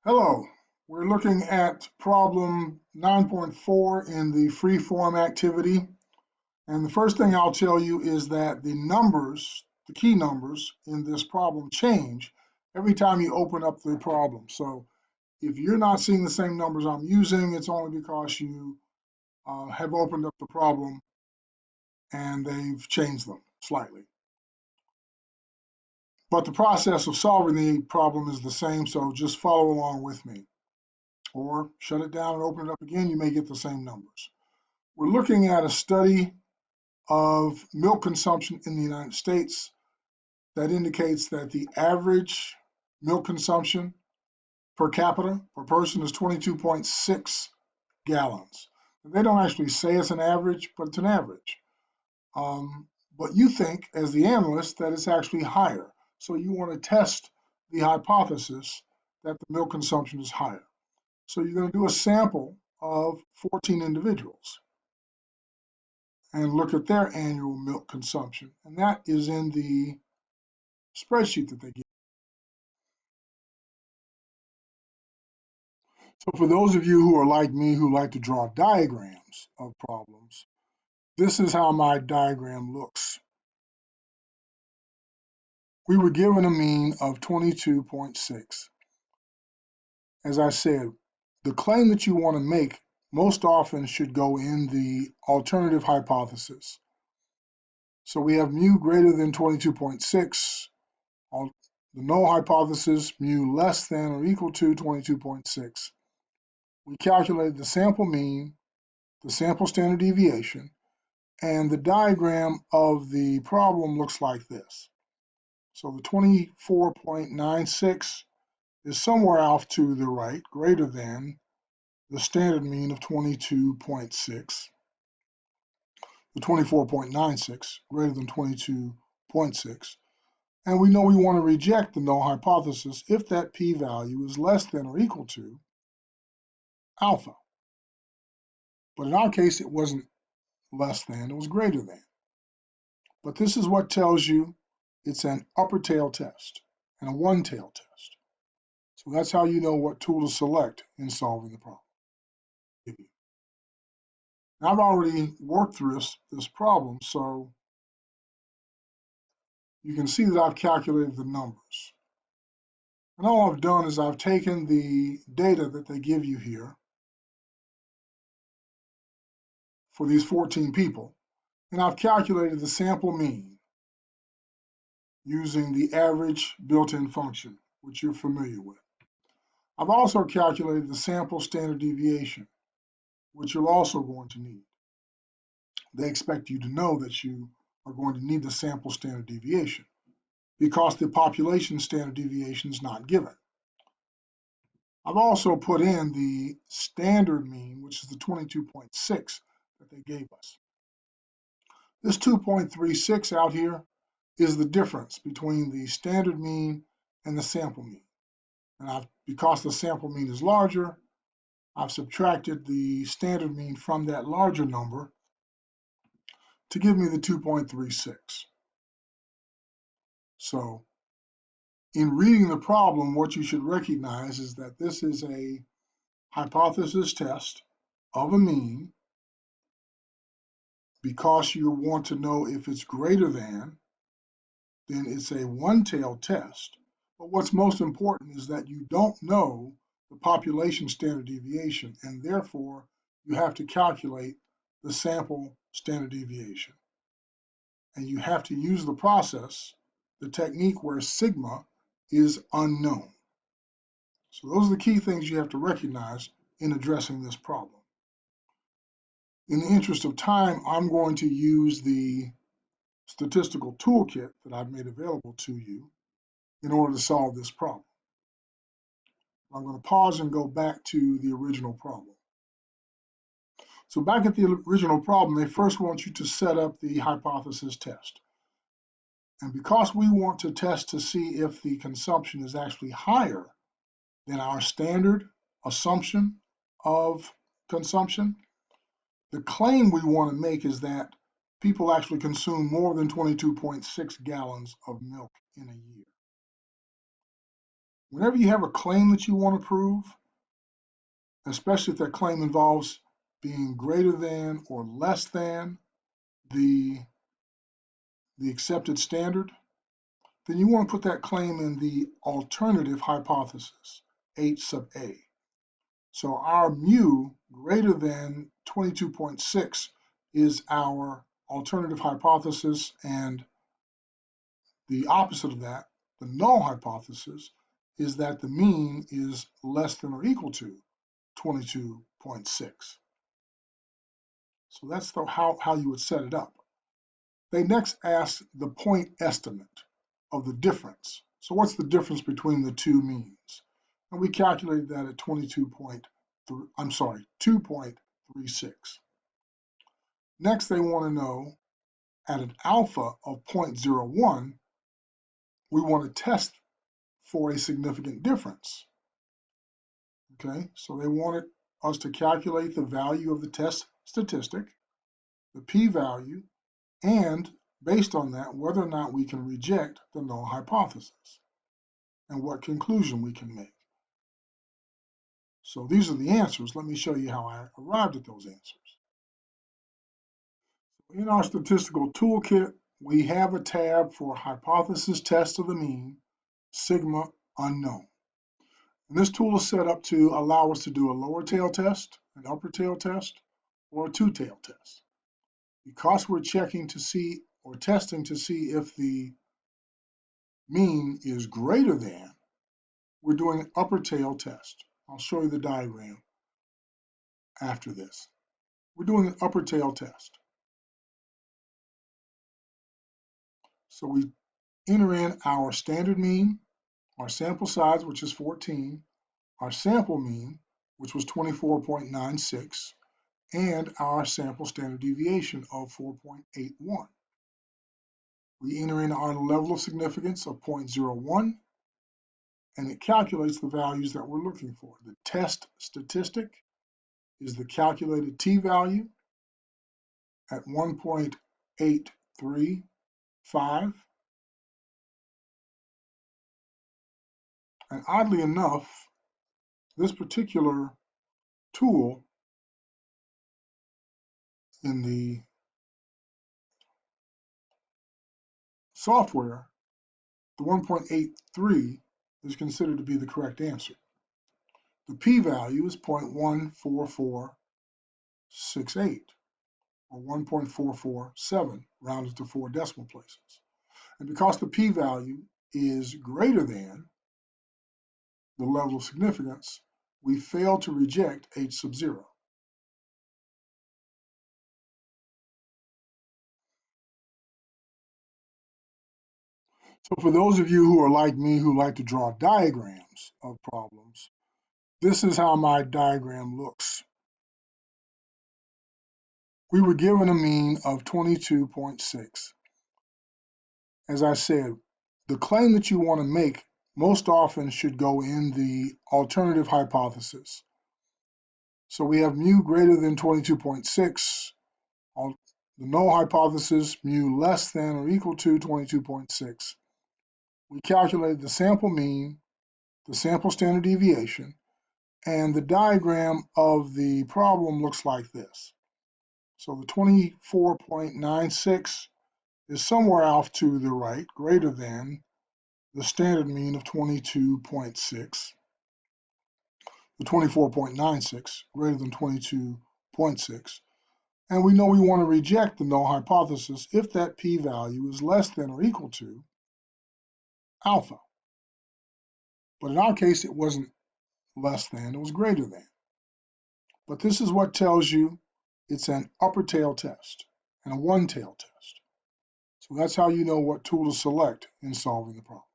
Hello, we're looking at problem 9.4 in the free-form activity. And the first thing I'll tell you is that the numbers, the key numbers in this problem change every time you open up the problem. So if you're not seeing the same numbers I'm using, it's only because you have opened up the problem and they've changed them slightly. But the process of solving the problem is the same, so just follow along with me. Or shut it down and open it up again, you may get the same numbers. We're looking at a study of milk consumption in the United States that indicates that the average milk consumption per capita per person is 22.6 gallons. They don't actually say it's an average, but it's an average. But you think, as the analyst, that it's actually higher. So you want to test the hypothesis that the milk consumption is higher. So you're going to do a sample of 14 individuals and look at their annual milk consumption. And that is in the spreadsheet that they give. So for those of you who are like me, who like to draw diagrams of problems, this is how my diagram looks. We were given a mean of 22.6. As I said, the claim that you want to make most often should go in the alternative hypothesis. So we have mu greater than 22.6, the null hypothesis, mu less than or equal to 22.6. We calculated the sample mean, the sample standard deviation, and the diagram of the problem looks like this. So the 24.96 is somewhere off to the right, greater than the standard mean of 22.6. The 24.96 greater than 22.6. And we know we want to reject the null hypothesis if that p-value is less than or equal to alpha. But in our case, it wasn't less than, it was greater than. But this is what tells you it's an upper tail test and a one tail test. So that's how you know what tool to select in solving the problem. Now I've already worked through this problem, so you can see that I've calculated the numbers. And all I've done is I've taken the data that they give you here for these 14 people, and I've calculated the sample mean using the average built-in function, which you're familiar with. I've also calculated the sample standard deviation, which you're also going to need. They expect you to know that you are going to need the sample standard deviation because the population standard deviation is not given. I've also put in the standard mean, which is the 22.6 that they gave us. This 2.36 out here is the difference between the standard mean and the sample mean. And because the sample mean is larger, I've subtracted the standard mean from that larger number to give me the 2.36. So in reading the problem, what you should recognize is that this is a hypothesis test of a mean because you want to know if it's greater than, then it's a one-tailed test. But what's most important is that you don't know the population standard deviation, and therefore you have to calculate the sample standard deviation. And you have to use the process, the technique where sigma is unknown. So those are the key things you have to recognize in addressing this problem. In the interest of time, I'm going to use the statistical toolkit that I've made available to you in order to solve this problem. I'm going to pause and go back to the original problem. So back at the original problem, they first want you to set up the hypothesis test. And because we want to test to see if the consumption is actually higher than our standard assumption of consumption, the claim we want to make is that people actually consume more than 22.6 gallons of milk in a year. Whenever you have a claim that you want to prove, especially if that claim involves being greater than or less than the accepted standard, then you want to put that claim in the alternative hypothesis, H sub A. So our mu greater than 22.6 is our alternative hypothesis, and the opposite of that, the null hypothesis, is that the mean is less than or equal to 22.6. So that's how you would set it up. They next ask the point estimate of the difference. So what's the difference between the two means? And we calculated that at 2.36. Next, they want to know at an alpha of 0.01, we want to test for a significant difference. Okay, so they wanted us to calculate the value of the test statistic, the p-value, and based on that, whether or not we can reject the null hypothesis and what conclusion we can make. So these are the answers. Let me show you how I arrived at those answers. In our statistical toolkit, we have a tab for hypothesis test of the mean, sigma unknown. And this tool is set up to allow us to do a lower tail test, an upper tail test, or a two-tail test. Because we're checking to see or testing to see if the mean is greater than, we're doing an upper tail test. I'll show you the diagram after this. We're doing an upper tail test. So we enter in our standard mean, our sample size, which is 14, our sample mean, which was 24.96, and our sample standard deviation of 4.81. We enter in our level of significance of 0.01, and it calculates the values that we're looking for. The test statistic is the calculated t-value at 1.835. And oddly enough, this particular tool in the software, the 1.83 is considered to be the correct answer. The p-value is 0.14468, or 1.447, rounded to 4 decimal places. And because the p-value is greater than the level of significance, we fail to reject H sub 0. So for those of you who are like me, who like to draw diagrams of problems, this is how my diagram looks. We were given a mean of 22.6. As I said, the claim that you want to make most often should go in the alternative hypothesis. So we have mu greater than 22.6, the null hypothesis, mu less than or equal to 22.6. We calculated the sample mean, the sample standard deviation, and the diagram of the problem looks like this. So the 24.96 is somewhere off to the right, greater than the standard mean of 22.6, the 24.96, greater than 22.6. And we know we want to reject the null hypothesis if that p-value is less than or equal to alpha. But in our case, it wasn't less than, it was greater than. But this is what tells you it's an upper tail test and a one tail test. So that's how you know what tool to select in solving the problem.